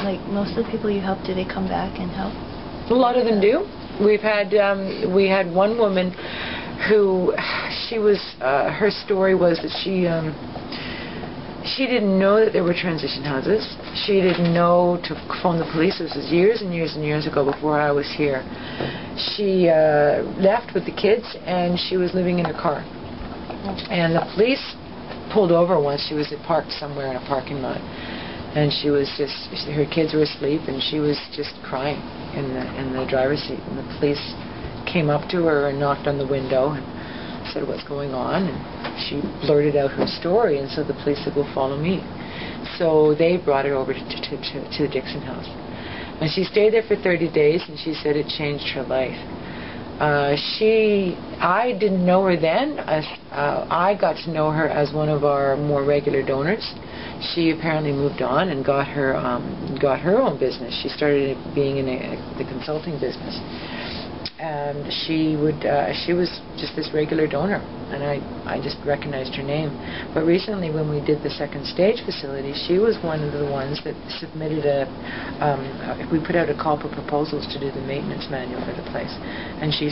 like, most of the people you help, do they come back and help? A lot of them do. We had one woman who, she was, her story was that she didn't know that there were transition houses. She didn't know to phone the police. This was years and years and years ago, before I was here. She left with the kids, and she was living in her car. And the police pulled over once. She was parked somewhere in a parking lot, and she was just, her kids were asleep, and she was just crying in the driver's seat. And the police came up to her and knocked on the window and said, "What's going on?" And she blurted out her story, and so the police said, "Well, follow me." So they brought her over to the Dxion house, and she stayed there for 30 days, and she said it changed her life. I didn't know her then. I got to know her as one of our more regular donors. She apparently moved on and got her own business. She started being in the consulting business, and she was just this regular donor, and I just recognized her name. But recently, when we did the second stage facility, she was one of the ones that submitted we put out a call for proposals to do the maintenance manual for the place, and she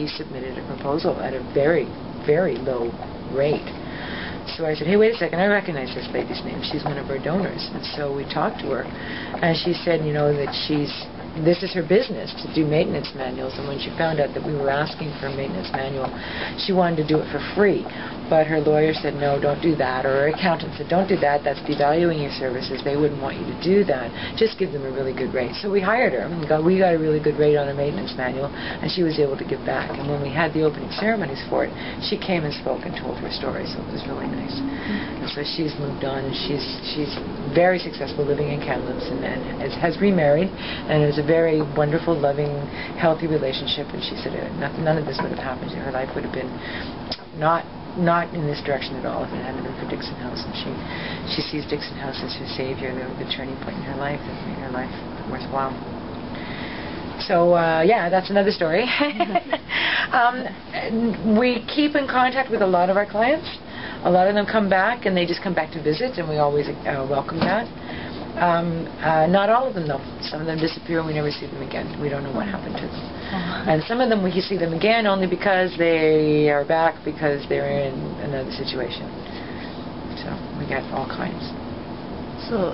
submitted a proposal at a very, very low rate. So I said, "Hey, wait a second, I recognize this lady's name. She's one of our donors." And so we talked to her, and she said, that this is her business, to do maintenance manuals. And when she found out that we were asking for a maintenance manual, she wanted to do it for free. But her lawyer said, "No, don't do that." Or her accountant said, "Don't do that. That's devaluing your services. They wouldn't want you to do that. Just give them a really good rate." So we hired her, and we got a really good rate on a maintenance manual, and she was able to give back. And when we had the opening ceremonies for it, she came and spoke and told her story, so it was really nice. And so she's moved on, and she's very successful living in Kamloops, and has remarried, and is a very wonderful, loving, healthy relationship. And she said none of this would have happened. Her life would have been not in this direction at all if it hadn't been for Dxion House. And she sees Dxion House as her savior, the turning point in her life that made her life worthwhile. So that's another story. We keep in contact with a lot of our clients. A lot of them come back, and they just come back to visit, and we always welcome that. Not all of them, though. Some of them disappear and we never see them again. We don't know what happened to them. And some of them we see them again only because they are back because they're in another situation. So we get all kinds. So